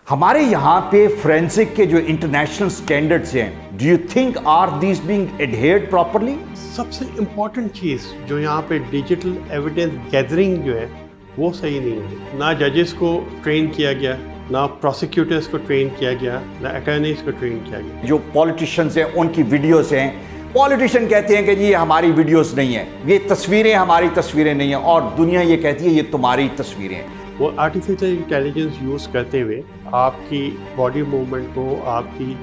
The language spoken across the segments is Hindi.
हमारे यहाँ पे फोरेंसिक के जो इंटरनेशनल स्टैंडर्ड्स हैं, do you think are these being adhered properly? सबसे इम्पॉर्टेंट चीज़ जो यहाँ पे डिजिटल एविडेंस गैदरिंग जो है वो सही नहीं है। ना जजेस को ट्रेन किया गया, ना प्रोसिक्यूटर्स को ट्रेन किया गया, ना अटर्नीज को ट्रेन किया गया। जो पॉलिटिशियंस हैं उनकी वीडियोस हैं, पॉलिटिशियन कहते हैं कि जी हमारी वीडियोस नहीं है, ये तस्वीरें हमारी तस्वीरें नहीं है, और दुनिया ये कहती है ये तुम्हारी तस्वीरें हैं। वो आर्टिफिशियल इंटेलिजेंस यूज़ करते हुए आपकी बॉडी मूवमेंट को, आपकी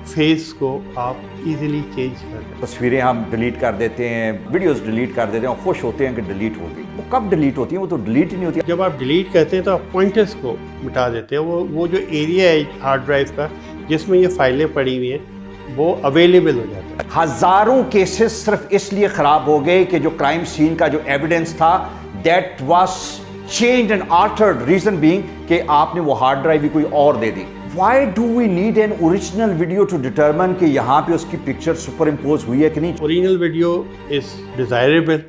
फेस को आप इजीली चेंज कर दें। तस्वीरें हम डिलीट कर देते हैं, वीडियोस डिलीट कर देते हैं और खुश होते हैं कि डिलीट हो गई। वो कब डिलीट होती है? वो तो डिलीट ही नहीं होती। जब आप डिलीट करते हैं तो आप पॉइंटर्स को मिटा देते हैं। वो जो एरिया है हार्ड ड्राइव का जिसमें ये फाइलें पड़ी हुई हैं वो अवेलेबल हो जाता है। हजारों केसेस सिर्फ इसलिए खराब हो गए कि जो क्राइम सीन का जो एविडेंस था that was changed and altered, reason being कि आपने वो हार्ड ड्राइव भी कोई और दे दी। Why do we need an original video to determine कि यहाँ पे उसकी पिक्चर सुपर इम्पोज हुई है कि नहीं? Original video is desirable.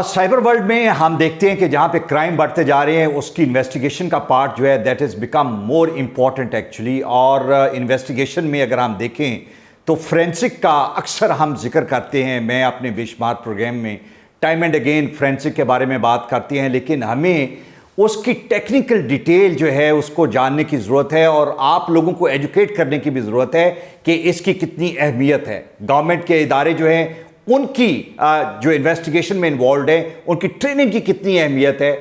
Cyber world में हम देखते हैं कि जहाँ पे क्राइम बढ़ते जा रहे हैं उसकी इन्वेस्टिगेशन का पार्ट जो है that is become more important actually. और इन्वेस्टिगेशन में अगर हम देखें तो फोरेंसिक का अक्सर हम जिक्र करते हैं, मैं अपने बेशुमार प्रोग्राम में टाइम एंड अगेन फोरेंसिक के बारे में बात करती हैं, लेकिन हमें उसकी टेक्निकल डिटेल जो है उसको जानने की ज़रूरत है और आप लोगों को एजुकेट करने की भी ज़रूरत है कि इसकी कितनी अहमियत है। गवर्नमेंट के इदारे जो हैं उनकी जो इन्वेस्टिगेशन में इन्वॉल्व है उनकी ट्रेनिंग की कितनी अहमियत है।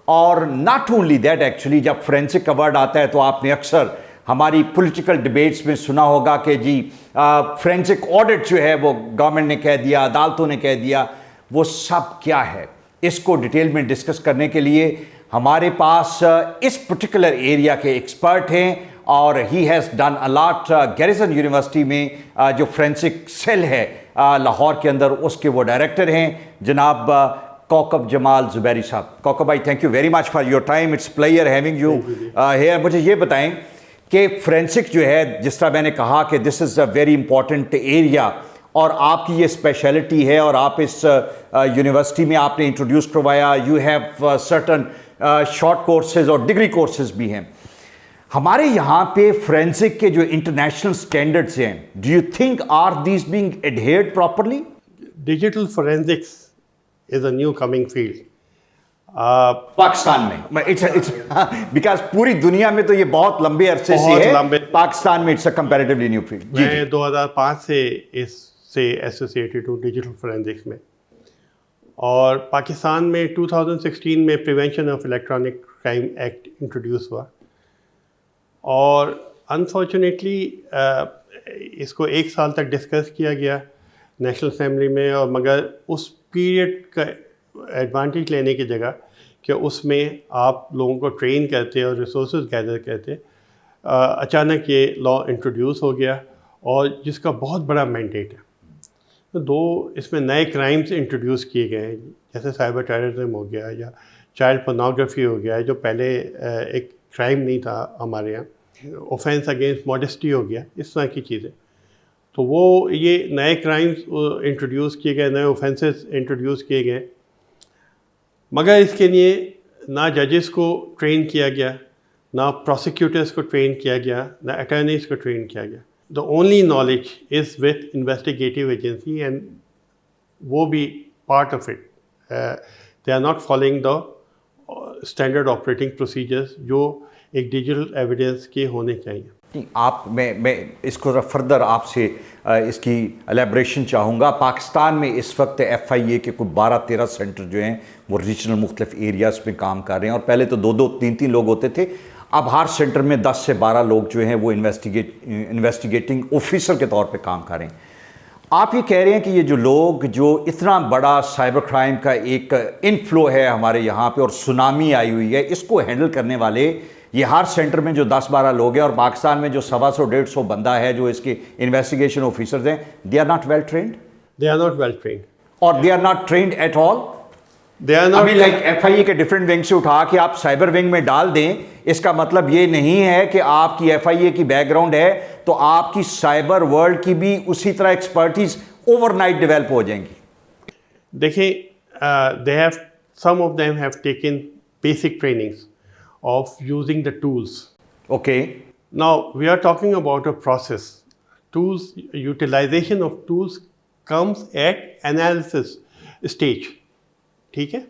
और नॉट ओनली दैट, एक्चुअली जब फोरेंसिक का वर्ड आता है तो आपने अक्सर हमारी पॉलिटिकल डिबेट्स में सुना होगा कि जी फोरेंसिक ऑडिट जो है वो गवर्नमेंट ने कह दिया, अदालतों ने कह दिया। वो सब क्या है, इसको डिटेल में डिस्कस करने के लिए हमारे पास इस पर्टिकुलर एरिया के एक्सपर्ट हैं और he has done a lot. Garrison university में जो फोरेंसिक सेल है लाहौर के अंदर, उसके वो डायरेक्टर हैं जनाब कौकब जमाल ज़ुबैरी साहब। कौकब भाई, thank you very much for your time, it's player having you here. मुझे ये बताएं कि फोरेंसिक जो है, जिस तरह मैंने कहा कि this is a very important area और आपकी ये स्पेशलिटी है और आप इस यूनिवर्सिटी में आपने इंट्रोड्यूस करवाया, you have certain short courses और डिग्री कोर्सेज भी हैं। हमारे यहाँ पे फोरेंसिक के जो इंटरनेशनल स्टैंडर्ड्स हैं, do you think are these being adhered properly? Digital forensics is a new coming field Pakistan में। इट्स बिकॉज पूरी दुनिया में तो ये बहुत लंबे अरसे से है, पाकिस्तान में it's a comparatively new field. मैं 2005 से इससे एसोसिएटेड हूँ डिजिटल फोरेंसिक्स में, और पाकिस्तान में 2016 में prevention of electronic crime act introduce हुआ और अनफॉर्चुनेटली इसको 1 साल तक डिस्कस किया गया नेशनल असेंबली में, और मगर उस पीरियड का एडवांटेज लेने की जगह कि उसमें आप लोगों को ट्रेन करते और रिसोर्सेज गैदर करते, अचानक ये लॉ इंट्रोड्यूस हो गया और जिसका बहुत बड़ा मैंडेट है। तो 2 इसमें नए क्राइम्स इंट्रोड्यूस किए गए हैं, जैसे साइबर टेररिज्म हो गया या चाइल्ड पोर्नोग्राफी हो गया, जो पहले एक क्राइम नहीं था हमारे यहाँ, ऑफेंस अगेंस्ट मॉडेस्टी हो गया, इस तरह की चीज़ें। तो वो ये नए क्राइम्स इंट्रोड्यूस किए गए, नए ऑफेंसेस इंट्रोड्यूस किए गए, मगर इसके लिए ना जजेस को ट्रेन किया गया, ना प्रोसिक्यूटर्स को ट्रेन किया गया, ना अटर्नीज को ट्रेन किया गया। The only knowledge is with investigative agency and वो भी part of it. They are not following the standard operating procedures जो एक डिजिटल एविडेंस के होने चाहिए। आप मैं इसको फर्दर आपसे इसकी एलेब्रेशन चाहूँगा। पाकिस्तान में इस वक्त FIA के कुछ 12-13 सेंटर जो हैं वो रीजनल मुख्तलिफ एरियाज़ में काम कर रहे हैं, और पहले तो 2-2, 3-3 लोग होते थे, अब हर सेंटर में 10 से 12 लोग जो हैं वो इन्वेस्टिगेटिंग ऑफिसर के तौर पे काम कर रहे हैं। आप ये कह रहे हैं कि ये जो लोग, जो इतना बड़ा साइबर क्राइम का एक इनफ्लो है हमारे यहाँ पे और सुनामी आई हुई है, इसको हैंडल करने वाले ये हर सेंटर में जो 10-12 लोग हैं, और पाकिस्तान में जो 125-150 बंदा है जो इसके इन्वेस्टिगेशन ऑफिसर्स हैं, they are not well trained. They are not well trained और they are not trained at all. They are not like FIA के डिफरेंट विंग से उठा के आप साइबर विंग में डाल दें, इसका मतलब ये नहीं है कि आपकी FIA की बैकग्राउंड है तो आपकी साइबर वर्ल्ड की भी उसी तरह एक्सपर्टीज ओवरनाइट डेवलप हो जाएंगी। देखिए, they have some of them have taken basic trainings of using the tools. Okay. Now we are talking about a process. Tools, utilization of tools comes at analysis stage. ठीक है?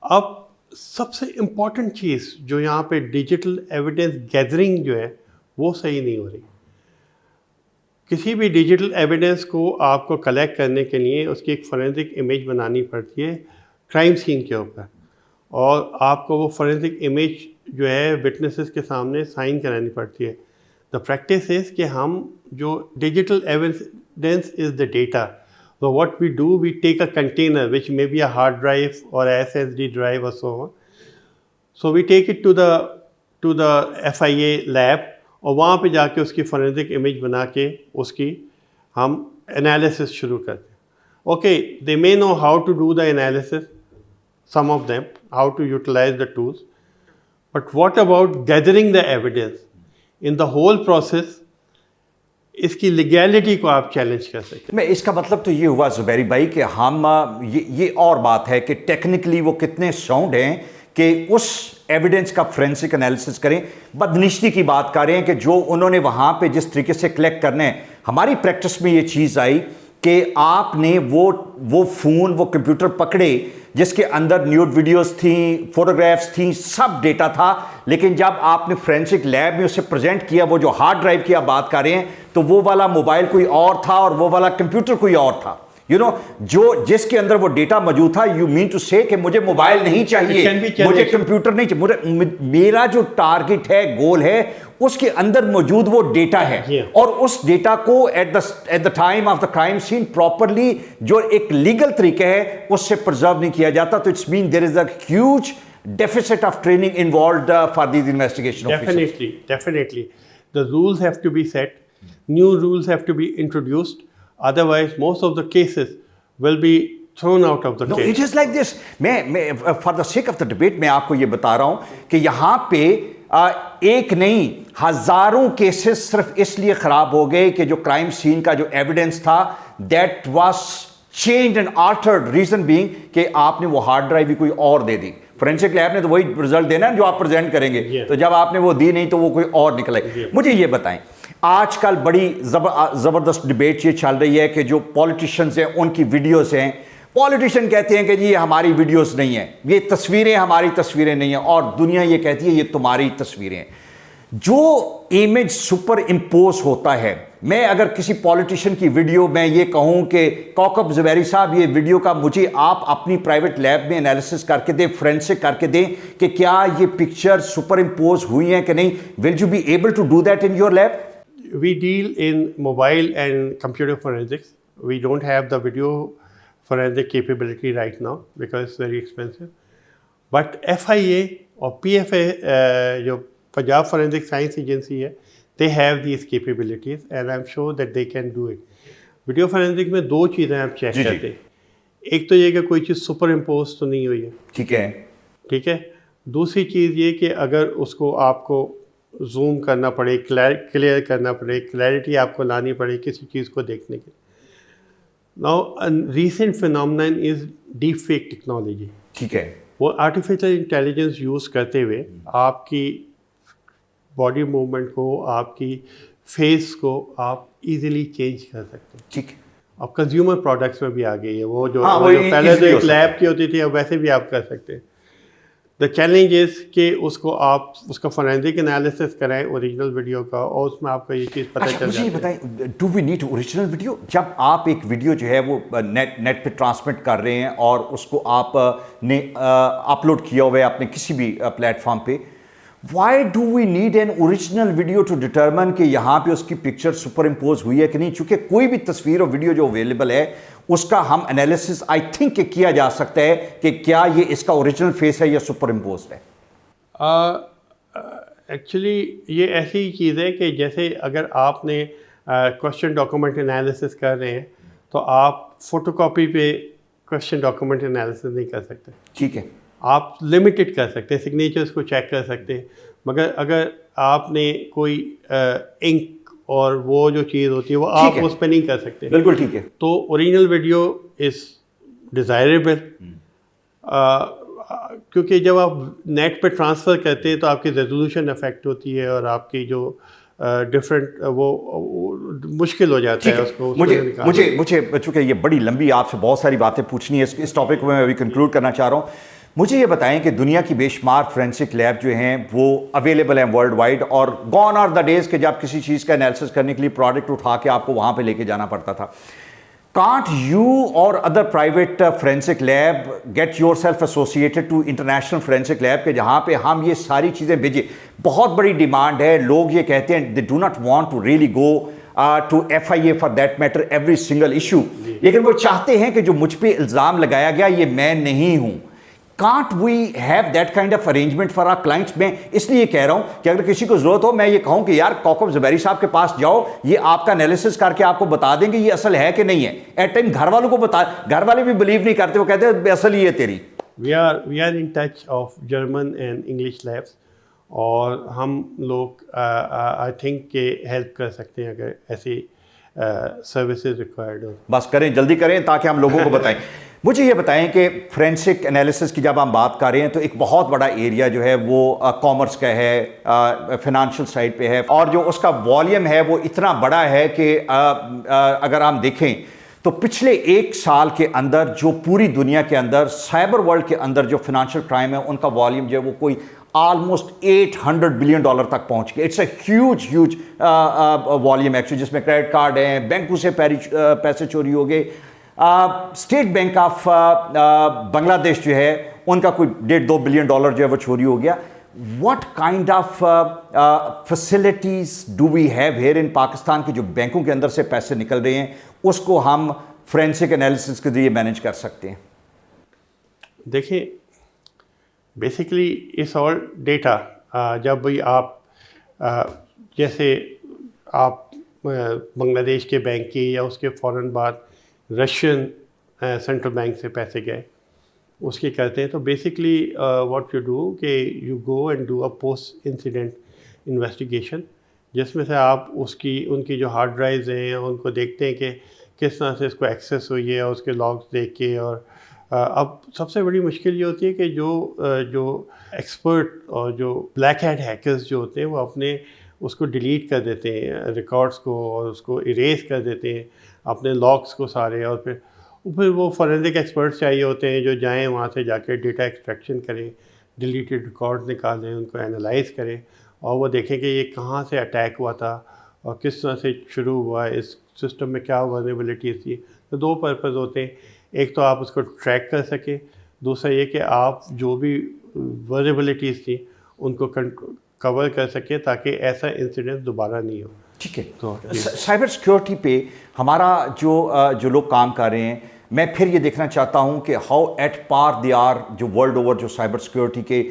अब सबसे इम्पॉर्टेंट चीज़ जो यहाँ पे डिजिटल एविडेंस गैदरिंग जो है वो सही नहीं हो रही. किसी भी डिजिटल एविडेंस को आपको कलेक्ट करने के लिए उसकी एक फोरेंसिक इमेज बनानी पड़ती है क्राइम सीन के ऊपर, और आपको वो फोरेंसिक इमेज जो है विटनेसेस के सामने साइन करानी पड़ती है. द प्रैक्टिस इज़ कि हम जो digital evidence is the data. So what we do, we take a container which may be a hard drive or a SSD drive or so on. So we take it to the FIA lab और वहाँ पे जाके उसकी forensic image बना के उसकी हम analysis शुरू करते हैं. Okay, they may know how to do the analysis, some of them, how to utilize the tools. But what about gathering the evidence? In the whole process, इसकी लीगैलिटी को आप चैलेंज कर सकते हैं. मैं इसका मतलब तो ये हुआ ज़ुबैरी भाई कि हम ये और बात है कि टेक्निकली वो कितने साउंड हैं कि उस एविडेंस का फोरेंसिक एनालिसिस करें. बदनिश्ती की बात कर रहे हैं कि जो उन्होंने वहाँ पे जिस तरीके से कलेक्ट करने हैं, हमारी प्रैक्टिस में ये चीज़ आई कि आपने वो फ़ोन, वो कंप्यूटर पकड़े जिसके अंदर न्यूड वीडियोस थी, फोटोग्राफ्स थी, सब डेटा था, लेकिन जब आपने फोरेंसिक लैब में उसे प्रेजेंट किया, वो जो हार्ड ड्राइव की आप बात कर रहे हैं, तो वो वाला मोबाइल कोई और था और वो वाला कंप्यूटर कोई और था. जो जिसके अंदर वो डेटा मौजूद था. यू मीन टू से कि मुझे मोबाइल नहीं चाहिए, मुझे कंप्यूटर नहीं चाहिए, मेरा जो टारगेट है, गोल है, उसके अंदर मौजूद वो डेटा है. और उस डेटा को at the time of the crime scene properly जो एक लीगल तरीका है उससे प्रिजर्व नहीं किया जाता. तो it's mean there is a huge deficit of training involved for these investigation officers. Definitely. The rules have to be set. New rules have to be introduced. Otherwise, most of the cases will be thrown out of the case. No, it is like this. मैं for the sake of the debate मैं आपको ये बता रहा हूँ कि यहाँ पे एक नहीं हजारों केसेस सिर्फ इसलिए खराब हो गए कि जो क्राइम सीन का जो एविडेंस था that was changed and altered. Reason being कि आपने वो हार्ड ड्राइव भी कोई और दे दी. फोरेंसिक लैब ने तो वही रिजल्ट देना है जो आप प्रेजेंट करेंगे. तो जब आपने वो दी नहीं तो वो कोई और निकले. मुझे ये बताएं, आजकल बड़ी जबरदस्त डिबेट ये चल रही है कि जो पॉलिटिशियंस हैं उनकी वीडियोस हैं. पॉलिटिशियन कहते हैं कि जी हमारी वीडियोस नहीं है, ये तस्वीरें हमारी तस्वीरें नहीं है, और दुनिया ये कहती है ये तुम्हारी तस्वीरें हैं. जो इमेज सुपर इम्पोज होता है, मैं अगर किसी पॉलिटिशियन की वीडियो में ये कहूं कि कौकब ज़ुबैरी साहब ये वीडियो का मुझे आप अपनी प्राइवेट लैब में एनालिसिस करके दें, फोरेंसिक करके दें कि क्या ये पिक्चर सुपर इम्पोज हुई हैं कि नहीं, will you be able to do that in your lab? We deal in mobile and computer forensics. We don't have the video forensic capability right now because it's very expensive. But FIA or PFA, जो Punjab Forensic Science Agency है, they have these capabilities and I'm sure that they can do it. Video forensic में दो चीज़ें आप चेक करते हैं. एक तो ये कि कोई चीज़ सुपर इम्पोज तो नहीं हुई है. ठीक है. दूसरी चीज़ ये कि अगर उसको आपको जूम करना पड़े, क्लियर करना पड़े, क्लैरिटी आपको लानी पड़े किसी चीज़ को देखने के. Now a recent phenomenon is deep fake technology. ठीक है. वो आर्टिफिशियल इंटेलिजेंस यूज़ करते हुए आपकी बॉडी मूवमेंट को, आपकी फेस को आप इजीली चेंज कर सकते हैं. ठीक है. अब कंज्यूमर प्रोडक्ट्स में भी आ गई है वो जो पहले तो एक लैब की होती थी, अब वैसे भी आप कर सकते हैं. द चैलेंज इज़ कि उसको आप उसका फोरेंसिक एनालिसिस कराएं ओरिजिनल वीडियो का, और उसमें आपको ये चीज़ पता चल जाती है. मुझे बताएं, do we need original video? जब आप एक वीडियो जो है वो नेट पे ट्रांसमिट कर रहे हैं और उसको आपने अपलोड किया हुआ है अपने किसी भी प्लेटफॉर्म पे, why do we need an original video to determine कि यहाँ पे उसकी पिक्चर सुपर इम्पोज हुई है कि नहीं? चूंकि कोई भी तस्वीर और वीडियो जो अवेलेबल है उसका हम एनालिसिस आई थिंक किया जा सकता है कि क्या ये इसका ओरिजिनल फेस है या सुपर इम्पोज है. एक्चुअली ये ऐसी चीज़ है कि जैसे अगर आपने क्वेश्चन डॉक्यूमेंट एनालिसिस कर रहे हैं तो आप फोटोकॉपी पे क्वेश्चन डॉक्यूमेंट एनालिसिस नहीं कर सकते. ठीक है. आप लिमिटेड कर सकते हैं, सिग्नेचर्स को चेक कर सकते हैं, मगर अगर आपने कोई इंक और वो जो चीज़ होती है वो आप उस पर नहीं कर सकते. बिल्कुल ठीक है. तो ओरिजिनल वीडियो इज़ डिज़ायरेबल. क्योंकि जब आप नेट पे ट्रांसफ़र करते हैं तो आपकी रेजोल्यूशन अफेक्ट होती है और आपकी जो डिफरेंट वो मुश्किल हो जाता ठीक है है। उसको मुझे निकालना। मुझे मुझे चूंकि ये बड़ी लंबी आपसे बहुत सारी बातें पूछनी है, इस टॉपिक को मैं अभी कंक्लूड करना चाह रहा हूँ। मुझे ये बताएं कि दुनिया की बेशुमार फोरेंसिक लैब जो हैं वो अवेलेबल हैं वर्ल्ड वाइड, और गॉन आर द डेज के जब किसी चीज़ का एनालिसिस करने के लिए प्रोडक्ट उठा के आपको वहाँ पे लेके जाना पड़ता था। Can't you or other private forensic lab get yourself associated to international forensic lab के जहाँ पे हम ये सारी चीज़ें भेजें? बहुत बड़ी डिमांड है, लोग ये कहते हैं they do not want to really go to FIA for that matter every single issue, लेकिन वो चाहते हैं कि जो मुझ पे इल्ज़ाम लगाया गया ये मैं नहीं हूँ। Can't we have that kind of arrangement for our clients? मैं इसलिए कह रहा हूं कि अगर किसी को जरूरत हो, मैं ये कहूं कि यार कौकब ज़ुबैरी साहब के पास जाओ, ये आपका एनालिसिस करके आपको बता देंगे ये असल है कि नहीं है। एट टाइम घर वालों को बता, घर वाले भी बिलीव नहीं करते, वो कहते हैं असल ही है तेरी। We are in touch of German and English labs, और हम लोग आई थिंक के हेल्प कर सकते हैं अगर ऐसी सर्विसेज रिक्वायर्ड हो। बस करें, जल्दी करें ताकि हम लोगों को बताएं। मुझे ये बताएं कि फोरेंसिक एनालिसिस की जब हम बात कर रहे हैं तो एक बहुत बड़ा एरिया जो है वो कॉमर्स का है, फिनेंशियल साइड पे है, और जो उसका वॉल्यूम है वो इतना बड़ा है कि अगर हम देखें तो पिछले एक साल के अंदर जो पूरी दुनिया के अंदर साइबर वर्ल्ड के अंदर जो फाइनेंशियल क्राइम है उनका वॉल्यूम जो है वो कोई ऑलमोस्ट $800 बिलियन तक पहुंच गया। It's a huge volume actually, जिसमें क्रेडिट कार्ड हैं, बैंकों से पैसे चोरी हो गए। स्टेट बैंक ऑफ बांग्लादेश जो है उनका कोई $1.5-2 बिलियन जो है वो चोरी हो गया। What kind of facilities do we have here in Pakistan के जो बैंकों के अंदर से पैसे निकल रहे हैं उसको हम फोरेंसिक एनालिसिस के जरिए मैनेज कर सकते हैं? देखिए, बेसिकली इस ऑल डेटा जब भी आप जैसे आप बांग्लादेश के बैंक की या उसके फ़ौरन बाद रशियन सेंट्रल बैंक से पैसे गए उसके करते हैं, तो बेसिकली व्हाट यू डू कि you go and do a post incident investigation, जिसमें से आप उनकी जो हार्ड ड्राइव्स हैं उनको देखते हैं कि किस तरह से इसको एक्सेस हुई है, और उसके लॉग्स देख के। और अब सबसे बड़ी मुश्किल ये होती है कि जो एक्सपर्ट और जो ब्लैक हैट हैकर्स जो होते हैं वो अपने उसको डिलीट कर देते हैं रिकॉर्ड्स को, और उसको इरेज कर देते हैं अपने लॉग्स को सारे, और फिर वो फॉरेंसिक एक्सपर्ट्स चाहिए होते हैं जो जाएं वहाँ से जाकर डेटा एक्सट्रैक्शन करें, डिलीटेड रिकॉर्ड निकालें, उनको एनालाइज करें, और वो देखें कि ये कहाँ से अटैक हुआ था और किस तरह से शुरू हुआ, इस सिस्टम में क्या वल्नरेबिलिटीज़ थी। तो दो पर्पज़ होते हैं, एक तो आप उसको ट्रैक कर सकें, दूसरा ये कि आप जो भी वल्नरेबिलिटीज़ थी उनको कवर कर सकें ताकि ऐसा इंसिडेंट दोबारा नहीं हो। ठीक है। तो साइबर सिक्योरिटी पे हमारा जो लोग काम कर रहे हैं, मैं फिर ये देखना चाहता हूँ कि how at par they are जो वर्ल्ड ओवर जो साइबर सिक्योरिटी के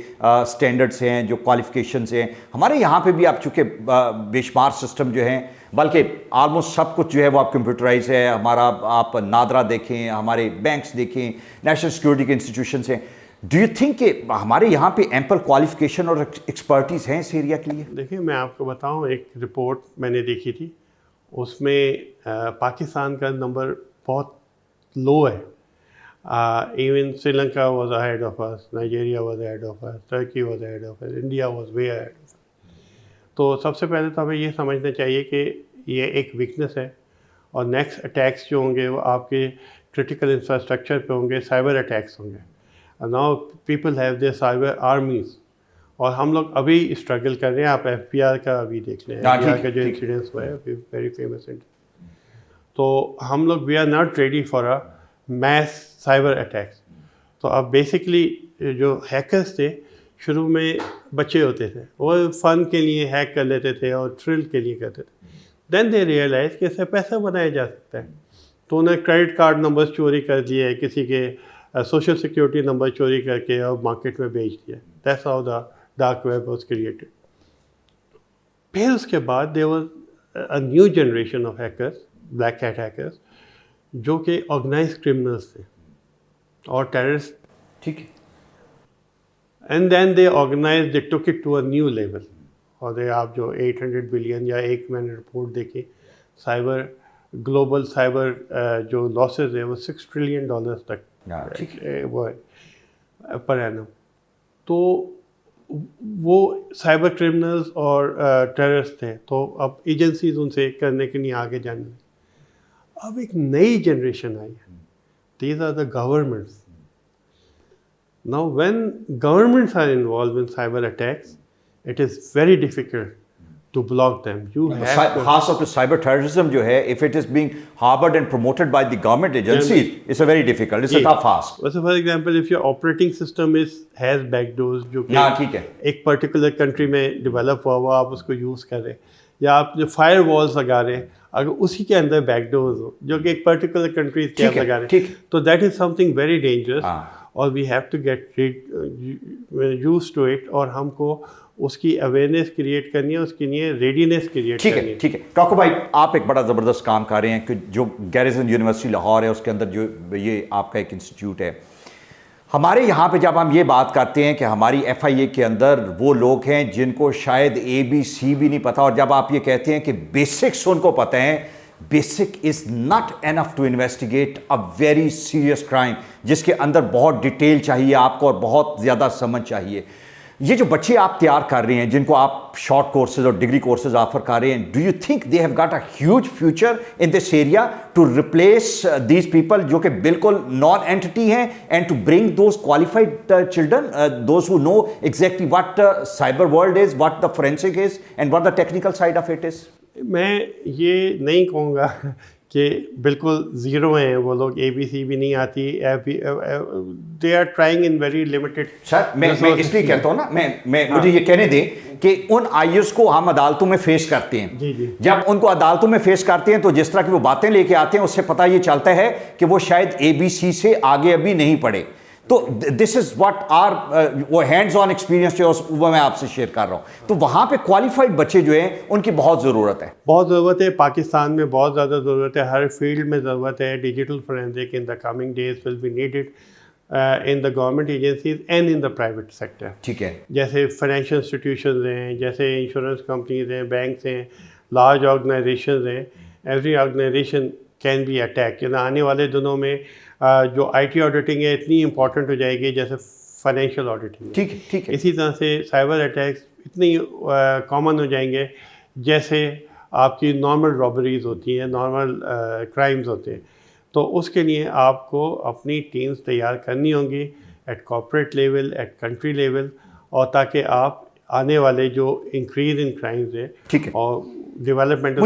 स्टैंडर्ड्स हैं, जो क्वालिफिकेशंस हैं। हमारे यहाँ पे भी आप चूँकि बेशुमार सिस्टम जो हैं, बल्कि ऑलमोस्ट सब कुछ जो है वो आप कंप्यूटराइज है हमारा। आप नादरा देखें, हमारे बैंक्स देखें, नेशनल सिक्योरिटी के इंस्टीट्यूशंस हैं। डू यू थिंक कि हमारे यहाँ पे एम्पल क्वालिफिकेशन और एक्सपर्टीज़ हैं इस एरिया के लिए? देखिए, मैं आपको बताऊं, एक रिपोर्ट मैंने देखी थी, उसमें पाकिस्तान का नंबर बहुत लो है। Even Sri Lanka was ahead of us, Nigeria was ahead of us, Turkey was ahead of us, India was way ahead of us. तो सबसे पहले तो हमें ये समझना चाहिए कि ये एक वीकनेस है, और नेक्स्ट अटैक्स जो होंगे वो आपके क्रिटिकल इंफ्रास्ट्रक्चर पे होंगे, साइबर अटैक्स होंगे। Now people have their cyber armies, और हम लोग अभी स्ट्रगल कर रहे हैं। आप FBR का अभी देख लें, FBR का जो इंसिडेंस हुआ है, वेरी फेमस इंसिडेंट। तो हम लोग we are not ready for a mass cyber attacks. तो अब बेसिकली जो हैकर्स थे शुरू में बच्चे होते थे, वो फ़न के लिए हैक कर लेते थे और थ्रिल के लिए करते थे। देन दे रियलाइज कि इससे पैसा बनाया जा सकता है, तो उन्हें क्रेडिट कार्ड नंबर्स चोरी कर लिए, किसी के सोशल सिक्योरिटी नंबर चोरी करके और मार्केट में बेच दिया। That's how the dark web was created. फिर उसके बाद there was a new generation of hackers, black hat hackers, जो कि ऑर्गेनाइज्ड क्रिमिनल्स थे और टेररिस्ट। ठीक है। And then they organise, they took it to a new level. और दे आप जो 800 बिलियन या एक मैंने रिपोर्ट देखी, साइबर ग्लोबल साइबर जो लॉसेज है वो $6 ट्रिलियन तक वो है। Per annum. तो वो साइबर क्रिमिनल्स और टेररिस्ट थे, तो अब एजेंसीज उनसे करने के लिए आगे जाने लगी। अब एक नई जनरेशन आई है, these are the governments. Now when governments are involve in cyber attacks, it is very difficult to block them. You have to, खास तौर पे साइबर टेररिज्म जो है, if it is being harbored and promoted by the government agencies, it's a very difficult, it's a tough ask. So for example, if your operating system has backdoors जो कि ठीक है, एक पर्टिकुलर कंट्री में डेवलप हुआ आप उसको यूज़ कर रहे हैं, या आप जो फायर वॉल्स लगा रहे हैं अगर उसी के अंदर बैकडोर्स हो जो कि एक पर्टिकुलर कंट्री के अंदर लगा रहे हैं, तो that is something very dangerous, और we have to get used to it, और हमको उसकी अवेयरनेस क्रिएट करनी है, उसके लिए रेडीनेस क्रिएट करनी है। ठीक है काको भाई, आप एक बड़ा ज़बरदस्त काम कर रहे हैं कि जो गैरिसन यूनिवर्सिटी लाहौर है उसके अंदर जो ये आपका एक इंस्टीट्यूट है, हमारे यहाँ पे जब हम ये बात करते हैं कि हमारी FIA के अंदर वो लोग हैं जिनको शायद ABC भी नहीं पता, और जब आप ये कहते हैं कि बेसिक्स उनको पता है, basic is not enough to investigate a very serious crime जिसके अंदर बहुत डिटेल चाहिए आपको और बहुत ज़्यादा समझ चाहिए। ये जो बच्चे आप तैयार कर रहे हैं जिनको आप शॉर्ट कोर्सेज और डिग्री कोर्सेज ऑफर कर रहे हैं, do you think they have got a huge future in this area to replace these people जो कि बिल्कुल नॉन एंटिटी हैं, and to bring those qualified children, those who know exactly what cyber world is, what the forensic is and what the technical side of it is? मैं ये नहीं कहूँगा कि बिल्कुल ज़ीरो हैं वो लोग, ABC भी नहीं आती, they are trying in very limited. Sir मैं इसलिए कहता हूँ ना, मैं मुझे ये कहने दें कि उन IAS को हम अदालतों में फेस करते हैं, जी। जब उनको अदालतों में फेस करते हैं तो जिस तरह की वो बातें लेके आते हैं उससे पता ये चलता है कि वो शायद ABC से आगे अभी नहीं पढ़े। तो दिस इज व्हाट आर वो हैंड्स ऑन एक्सपीरियंस जो वो मैं आपसे शेयर कर रहा हूँ। तो वहाँ पे क्वालिफाइड बच्चे जो हैं उनकी बहुत ज़रूरत है, बहुत ज़रूरत है। पाकिस्तान में बहुत ज़्यादा ज़रूरत है, हर फील्ड में ज़रूरत है। Digital forensic in the coming days will be needed in the government agencies and in the private sector. ठीक है, जैसे फाइनेंशियल इंस्टीट्यूशंस हैं, जैसे इंश्योरेंस कंपनीज हैं, बैंक्स हैं, लार्ज ऑर्गेनाइजेशंस हैं, every organisation can be attack. आने वाले दिनों में जो IT ऑडिटिंग है इतनी इंपॉर्टेंट हो जाएगी जैसे फाइनेंशियल ऑडिटिंग। ठीक है। इसी तरह से साइबर अटैक्स इतनी कॉमन हो जाएंगे जैसे आपकी नॉर्मल रॉबरीज होती हैं, नॉर्मल क्राइम्स होते हैं। तो उसके लिए आपको अपनी टीम्स तैयार करनी होंगी at corporate level, at country level, और ताकि आप आने वाले जो इंक्रीज इन क्राइम्स है, ठीक है, और डेवलपमेंट।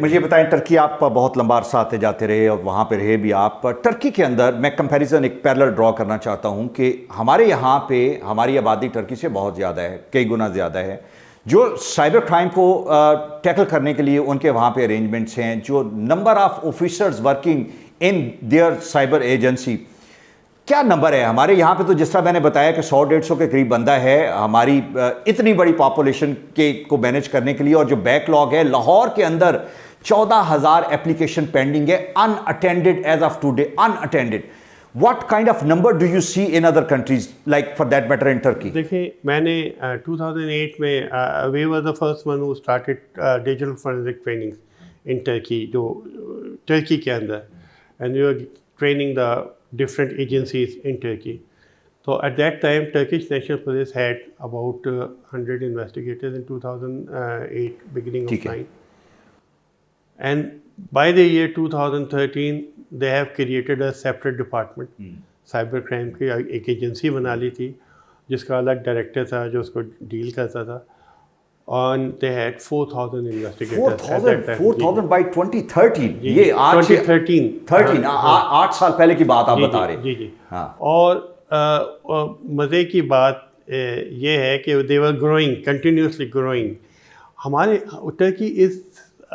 मुझे बताएं, टर्की आप बहुत लंबा अरसा आते जाते रहे और वहाँ पे रहे भी आप। टर्की के अंदर मैं कंपैरिजन एक पैरेलल ड्रॉ करना चाहता हूँ कि हमारे यहाँ पे हमारी आबादी टर्की से बहुत ज़्यादा है, कई गुना ज़्यादा है। जो साइबर क्राइम को टैकल करने के लिए उनके वहाँ पे अरेंजमेंट्स हैं, जो number of officers working in their cyber agency, क्या नंबर है? हमारे यहाँ पे तो जिस तरह मैंने बताया कि 100-150 के करीब बंदा है हमारी इतनी बड़ी पॉपुलेशन के को मैनेज करने के लिए। और जो बैकलॉग है, लाहौर के अंदर 14,000 एप्लीकेशन पेंडिंग है, unattended as of today, unattended. What kind of number do you see in other countries like for that matter in Turkey? देखिए, मैंने 2008 में we were the first one who started digital forensic training in Turkey, जो टर्की के अंदर, and we were training the different agencies in Turkey. So at that time, Turkish National Police had about 100 investigators in 2008, beginning of 9. And by the year 2013, they have created a separate department. Cyber crime की एक एजेंसी बना ली थी जिसका अलग डायरेक्टर था जो उसको डील करता था। And they had 4,000 investigators. 4,000 by 2013. ये 2013 8 साल पहले की बात आप बता रहे हैं। जी। हाँ। और मज़े की बात ये है कि they were growing, continuously growing. हमारे Turkey is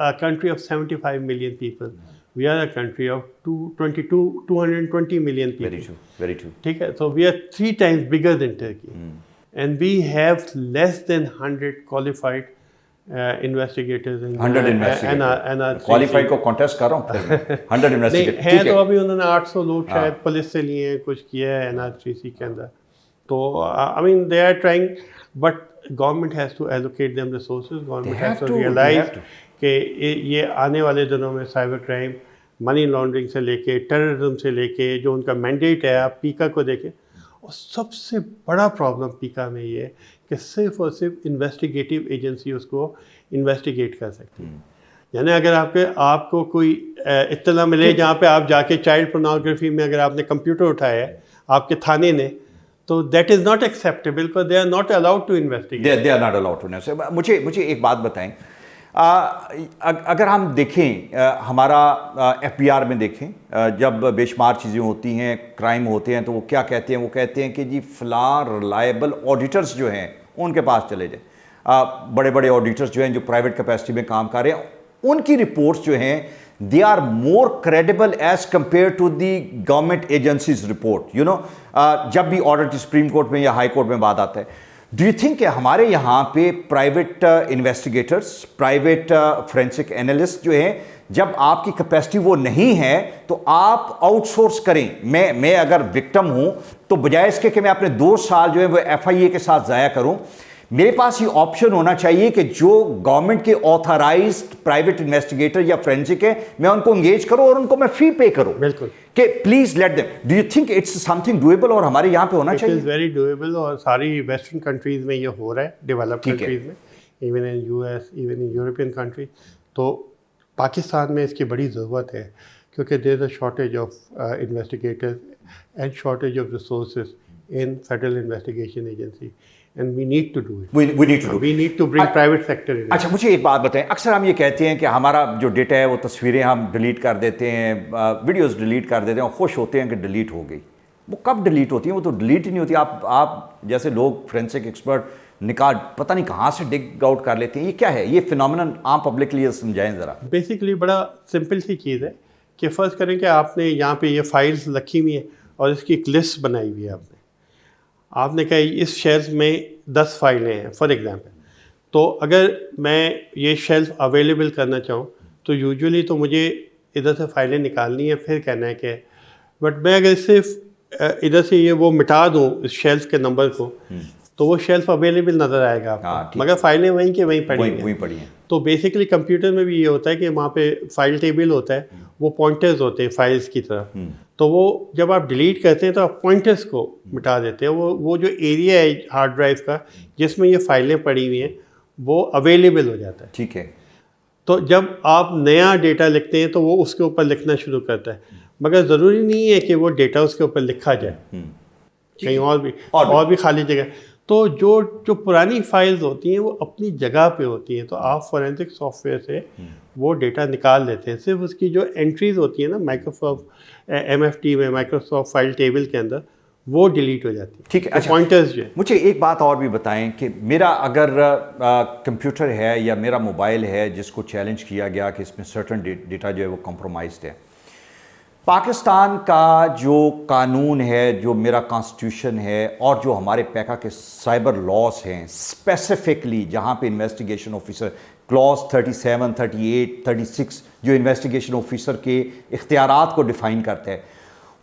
a country of 75 million people. We are a country of 220 million people. Very true. ठीक है, so we are 3 times bigger than Turkey. And we have less than 100 qualified investigators. 100 investigators. Qualified को contest कर रहा हूँ। 100 investigators. है तो अभी उन्होंने 800 लोग शायद पुलिस से लिए हैं, कुछ किया है NRCC के अंदर। तो I mean they are trying, but government has to allocate them resources. Government has to realize कि ये आने वाले दिनों में साइबर क्राइम, मनी लॉन्ड्रिंग से लेके, टेररिज्म से लेके, जो उनका मैंडेट है, आप पीका को देखें, और सबसे बड़ा प्रॉब्लम पीका में ये है कि सिर्फ और सिर्फ इन्वेस्टिगेटिव एजेंसी उसको इन्वेस्टिगेट कर सकती है। यानी अगर आपको कोई इत्तला मिले जहाँ पे आप जाके चाइल्ड पोर्नोग्राफी में अगर आपने कंप्यूटर उठाया है आपके थाने ने, तो that is not acceptable because they are not allowed to investigate. They are not allowed to investigate. मुझे एक बात बताएं, अगर हम देखें हमारा एफबीआर में देखें, जब बेशुमार चीज़ें होती हैं, क्राइम होते हैं, तो वो क्या कहते हैं? वो कहते हैं कि जी फलां रिलायबल ऑडिटर्स जो हैं उनके पास चले जाए। बड़े बड़े ऑडिटर्स जो हैं जो प्राइवेट कैपेसिटी में काम कर रहे हैं, उनकी रिपोर्ट्स जो हैं they are more credible as compare to the government agencies report. You know, जब भी ऑर्डर की सुप्रीम कोर्ट में या हाई कोर्ट में बात आता है, डू यू थिंक कि हमारे यहाँ पे private investigators, private forensic analyst जो हैं, जब आपकी कैपेसिटी वो नहीं है तो आप आउटसोर्स करें? मैं अगर विक्टिम हूँ तो बजाय इसके कि मैं अपने 2 साल जो है वो FIA के साथ ज़ाया करूँ, मेरे पास ये ऑप्शन होना चाहिए कि जो गवर्नमेंट के ऑथराइज्ड प्राइवेट इन्वेस्टिगेटर या फोरेंसिक है, मैं उनको एंगेज करूं और उनको मैं फी पे करूं। बिल्कुल, कि please let them. Do you think it's something doable? और हमारे यहाँ पे होना चाहिए। इट इज़ वेरी डूएबल और सारी वेस्टर्न कंट्रीज में ये हो रहा है, डेवलप्ड कंट्रीज में, even in US, even in European country. तो पाकिस्तान में इसकी बड़ी ज़रूरत है क्योंकि there is a shortage of investigators and shortage of resources in federal investigation agency, and we need to do it. We need to bring private sector in. अच्छा, मुझे एक बात बताएं, अक्सर हम ये कहते हैं कि हमारा जो डेटा है वो तस्वीरें हम डिलीट कर देते हैं, वीडियोस डिलीट कर देते हैं और खुश होते हैं कि डिलीट हो गई। वो कब डिलीट होती है? वो तो डिलीट ही नहीं होती। आप जैसे लोग फोरेंसिक एक्सपर्ट निकाल पता नहीं कहाँ से डिग आउट कर लेते हैं। ये क्या है? ये फिनोमिनन आम पब्लिक के लिए समझाएं ज़रा। बेसिकली बड़ा सिंपल सी चीज़ है कि फ़र्ज़ करें कि आपने यहाँ पे ये फाइल्स रखी हुई हैं और इसकी एक लिस्ट बनाई हुई है। आपने कहा इस शेल्फ में 10 फाइलें हैं फॉर एग्ज़ाम्पल, तो अगर मैं ये शेल्फ अवेलेबल करना चाहूँ तो यूजुअली तो मुझे इधर से फाइलें निकालनी है, फिर कहना है कि बट मैं अगर सिर्फ इधर से ये वो मिटा दूँ इस शेल्फ के नंबर को, तो वो शेल्फ अवेलेबल नज़र आएगा आपको, मगर फाइलें वहीं के वहीं पड़ी हैं। तो बेसिकली कंप्यूटर में भी ये होता है कि वहाँ पे फाइल टेबल होता है, वो पॉइंटर्स होते हैं फाइल्स की तरफ, तो वो जब आप डिलीट करते हैं तो आप पॉइंटर्स को मिटा देते हैं। वो जो एरिया है हार्ड ड्राइव का जिसमें ये फाइलें पड़ी हुई हैं वो अवेलेबल हो जाता है। ठीक है। तो जब आप नया डेटा लिखते हैं तो वो उसके ऊपर लिखना शुरू करता है, मगर ज़रूरी नहीं है कि वो डेटा उसके ऊपर लिखा जाए, कहीं और भी खाली जगह। तो जो पुरानी फाइल्स होती हैं वो अपनी जगह पे होती हैं, तो आप फोरेंसिक सॉफ्टवेयर से वो डेटा निकाल लेते हैं। सिर्फ उसकी जो एंट्रीज होती हैं ना माइक्रोसॉफ्ट MFT में, माइक्रोसॉफ्ट फाइल टेबल के अंदर, वो डिलीट हो जाती है। ठीक है। अच्छा, पॉइंटर्स जो है। मुझे एक बात और भी बताएं कि मेरा अगर कंप्यूटर है या मेरा मोबाइल है जिसको चैलेंज किया गया कि इसमें सर्टन डेटा जो है वो कॉम्प्रोमाइज्ड है, पाकिस्तान का जो कानून है, जो मेरा कॉन्स्टिट्यूशन है और जो हमारे पैका के साइबर लॉस हैं, स्पेसिफिकली जहाँ पे इन्वेस्टिगेशन ऑफिसर क्लॉज 37, 38, 36 जो इन्वेस्टिगेशन ऑफिसर के इख्तियारात को डिफाइन करता है,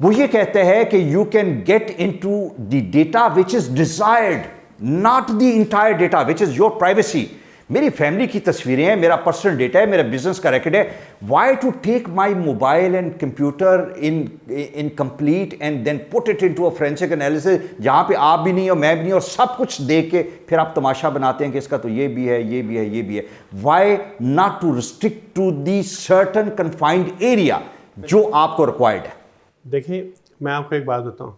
वो ये कहते हैं कि you can get into the data which is desired, not the entire data which is your privacy. मेरी फैमिली की तस्वीरें हैं, मेरा पर्सनल डेटा है, मेरा बिजनेस का रिकॉर्ड है। Why to take my mobile and computer in complete and then put it into a forensic analysis जहाँ पे आप भी नहीं हो, मैं भी नहीं, और सब कुछ देख के फिर आप तमाशा बनाते हैं कि इसका तो ये भी है, ये भी है, ये भी है। Why not to restrict to the certain confined area जो आपको रिक्वायर्ड है? देखिए, मैं आपको एक बात बताऊँ,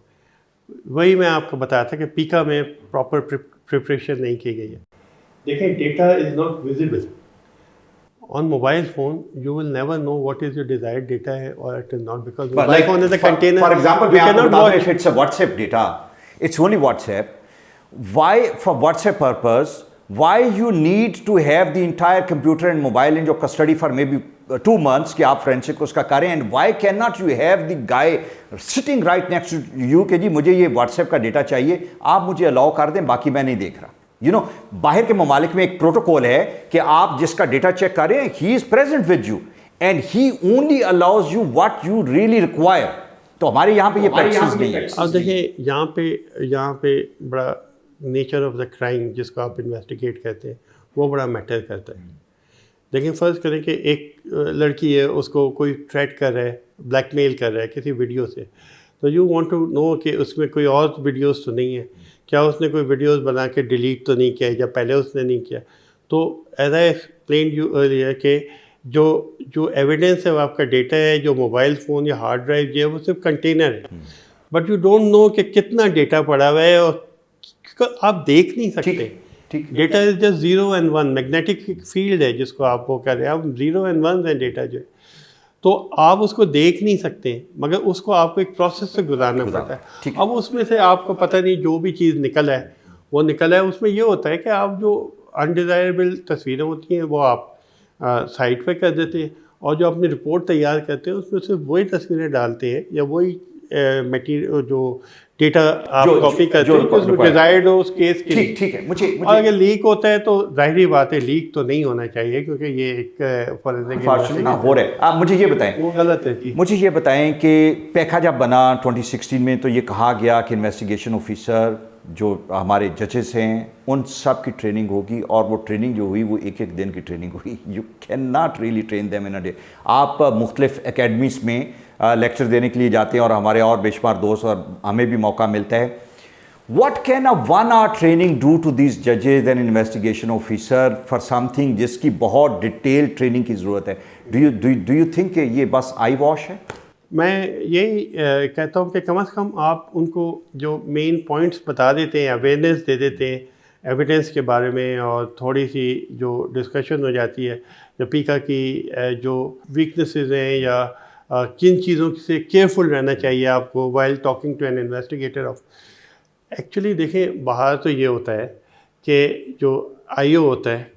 वही मैं आपको बताया था कि पीका में प्रॉपर प्रिपरेशन नहीं की गई है। देखिए, data is not visible on mobile phone. You will never know what is your desired data है और it is not, because mobile phone is a container. For example, मैं आपको बता दूं, if it's a WhatsApp data, it's only WhatsApp. Why, for WhatsApp purpose, why you need to have the entire computer and mobile in your custody for maybe 2 months कि आप फोरेंसिक उसका करें, and why cannot you have the guy sitting right next to you कि जी मुझे ये WhatsApp का डेटा चाहिए, आप मुझे अलाउ कर दें, बाकी मैं नहीं देख रहा। यू नो, बाहर के ममालिक में एक प्रोटोकॉल है कि आप जिसका डेटा चेक कर रहे हैं, he is present with you and he only allows you what you really require. तो हमारे यहाँ पे ये प्रैक्टिस नहीं है। अब देखिए, यहाँ पे बड़ा नेचर ऑफ द क्राइम जिसको आप इन्वेस्टिगेट कहते हैं वो बड़ा मैटर करता है। देखिए, फ़र्ज़ करें कि एक लड़की है, उसको कोई थ्रेट कर रहा है, ब्लैकमेल कर रहा है किसी वीडियो से, तो यू वांट टू नो कि उसमें कोई और वीडियोस तो नहीं है, क्या उसने कोई वीडियोस बना के डिलीट तो नहीं किया या पहले उसने नहीं किया। तो as I explain you earlier कि जो जो एविडेंस है वो आपका डेटा है, जो मोबाइल फ़ोन या हार्ड ड्राइव जो है वो सिर्फ कंटेनर है, बट यू डोंट नो कि कितना डेटा पड़ा हुआ है और आप देख नहीं सकते। ठीक data is just 0 and 1, magnetic field है जिसको आप वो कर रहे हैं, आप 0 एंड 1 है डेटा जो है, तो आप उसको देख नहीं सकते, मगर उसको आपको एक प्रोसेस से गुजारना पड़ता है। अब उसमें से आपको पता नहीं जो भी चीज़ निकल है वो निकल है, उसमें ये होता है कि आप जो अनडिज़ायरेबल तस्वीरें होती हैं वो आप साइड पे कर देते हैं, और जो अपनी रिपोर्ट तैयार करते हैं उसमें सिर्फ वही तस्वीरें डालते हैं या वही मटीरियल जो डेटा आप कॉपी करते हैं जो डिजायर्ड हो उस केस के लिए। ठीक है। मुझे और अगर लीक होता है तो जाहिर बात है लीक तो नहीं होना चाहिए, क्योंकि ये एक फॉरेंसिक हो रहा है। आप मुझे ये बताएं, वो गलत है। मुझे ये बताएं कि पेखा जब बना 2016 में तो ये कहा गया कि इन्वेस्टिगेशन ऑफिसर जो हमारे जजेस हैं उन सब की ट्रेनिंग होगी, और वो ट्रेनिंग जो हुई वो एक दिन की ट्रेनिंग हुई। You can not really train them in a day. आप मुख्तलिफ एकेडमीज़ में लेक्चर देने के लिए जाते हैं और हमारे और बेशुमार दोस्त और हमें भी मौका मिलता है। What can a 1 hour training do to these judges and investigation officer for something जिसकी बहुत डिटेल ट्रेनिंग की ज़रूरत है? Do you think कि ये बस आई वॉश है? मैं यही कहता हूँ कि कम से कम आप उनको जो मेन पॉइंट्स बता देते हैं, अवेयरनेस दे देते हैं एविडेंस के बारे में, और थोड़ी सी जो डिस्कशन हो जाती है जो पीका की जो वीकनेसेस हैं या किन चीज़ों से केयरफुल रहना चाहिए आपको while talking to an investigator of. Actually देखें, बाहर तो ये होता है कि जो आईओ होता है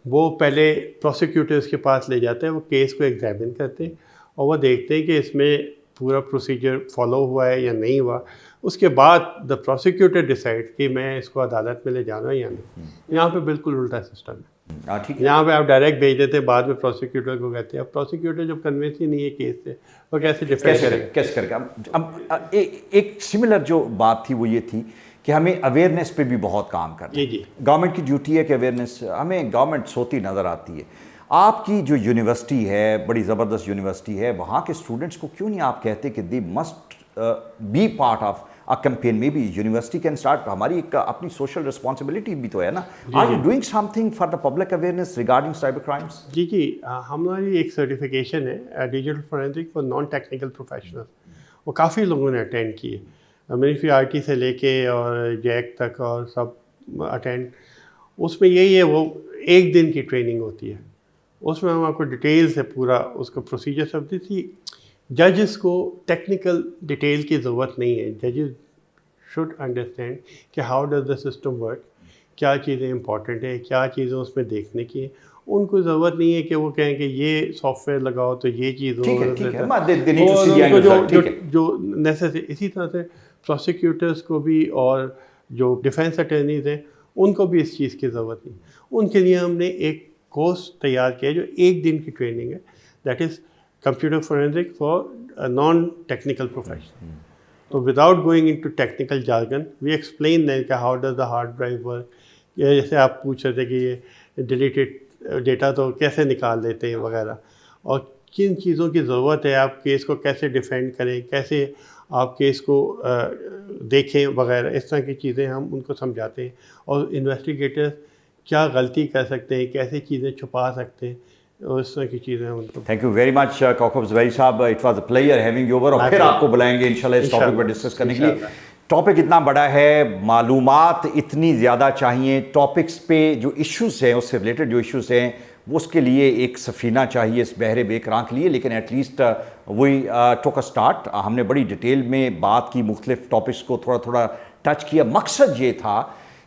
वो पहले प्रोसिक्यूटर्स के पास ले जाते हैं, वो केस को एग्जामिन करते हैं और वो देखते हैं कि इसमें पूरा प्रोसीजर फॉलो हुआ है या नहीं हुआ। उसके बाद द प्रोसिक्यूटर डिसाइड कि मैं इसको अदालत में ले जाना है या नहीं। यहाँ पे बिल्कुल उल्टा सिस्टम है। ठीक है। यहाँ पे आप डायरेक्ट भेज देते हैं, बाद में प्रोसिक्यूटर को कहते हैं। अब प्रोसिक्यूटर जब कन्विंस ही नहीं है केस से, वो कैसे डिफेंड करेगा? कैसे करेगा? अब एक सिमिलर जो बात थी वो ये थी कि हमें अवेयरनेस पे भी बहुत काम करना है। गवर्नमेंट की ड्यूटी है कि अवेयरनेस, हमें गवर्नमेंट सोती नज़र आती है। आपकी जो यूनिवर्सिटी है, बड़ी ज़बरदस्त यूनिवर्सिटी है, वहाँ के स्टूडेंट्स को क्यों नहीं आप कहते कि they must be part of a campaign? में भी यूनिवर्सिटी कैन स्टार्ट, हमारी एक अपनी सोशल रिस्पॉन्सिबिलिटी भी तो है ना। Are you doing something for the public awareness regarding cyber crimes? जी हमारी एक सर्टिफिकेशन है digital forensic for non technical professional, वो काफ़ी लोगों ने अटेंड की है, MNIST से लेके और जैक तक और सब अटेंड। उसमें यही है, वो एक दिन की ट्रेनिंग होती है, उसमें हम आपको डिटेल से पूरा उसका प्रोसीजर सब दी थी। जजेस को टेक्निकल डिटेल की ज़रूरत नहीं है। जजेस शुड अंडरस्टैंड कि how does the system work, क्या चीज़ें इंपॉर्टेंट है, क्या चीज़ें उसमें देखने की है। उनको ज़रूरत नहीं है कि वो कहें कि ये सॉफ्टवेयर लगाओ तो ये चीज़ हो। जो नेसेसरी, इसी तरह से प्रोसिक्यूटर्स को भी और जो डिफेंस अटर्नीज़ हैं उनको भी इस चीज़ की ज़रूरत नहीं। उनके लिए हमने एक कोर्स तैयार किया जो एक दिन की ट्रेनिंग है, that is computer forensic for non technical professional. तो without going into technical jargon we explain that how does the hard drive work. जैसे आप पूछ रहे थे कि ये डिलीटेड डेटा तो कैसे निकाल देते हैं वगैरह, और किन चीज़ों की ज़रूरत है, आप केस को कैसे डिफेंड करें, कैसे आप केस को देखें वगैरह, इस तरह की चीज़ें हम उनको समझाते हैं। और इन्वेस्टिगेटर्स क्या गलती कर सकते हैं, कैसे चीज़ें छुपा सकते हैं, और इस तरह की चीज़ें उनको। Thank you very much Kaukab Zubairi Sahab, it was a pleasure having you over, और फिर आपको बुलाएंगे इंशाल्लाह इस टॉपिक पर डिस्कस करने के लिए। टॉपिक इतना बड़ा है, मालूमात इतनी ज़्यादा चाहिए, टॉपिक्स पे जो इश्यूज़ हैं उससे रिलेटेड जो इश्यूज़ हैं वो उसके लिए एक सफ़ीना चाहिए इस बहरे बेकरां के लिए। लेकिन एटलीस्ट वही टोक अ स्टार्ट, हमने बड़ी डिटेल में बात की, मुख्तलिफ टॉपिक्स को थोड़ा थोड़ा टच किया। मकसद ये था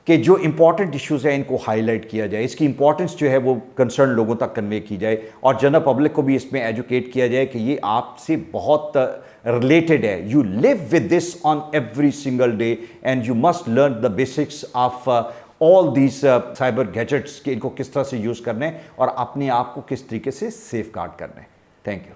कि जो इंपॉर्टेंट इश्यूज़ हैं इनको हाईलाइट किया जाए, इसकी इंपॉर्टेंस जो है वो कंसर्न लोगों तक कन्वे की जाए, और जनरल पब्लिक को भी इसमें एजुकेट किया जाए कि ये आपसे बहुत रिलेटेड है। You live with this on every single day and you must learn the basics of all these cyber gadgets के, इनको किस तरह से यूज़ करना है और अपने आप को किस तरीके से सेफ गार्ड करना है। Thank you.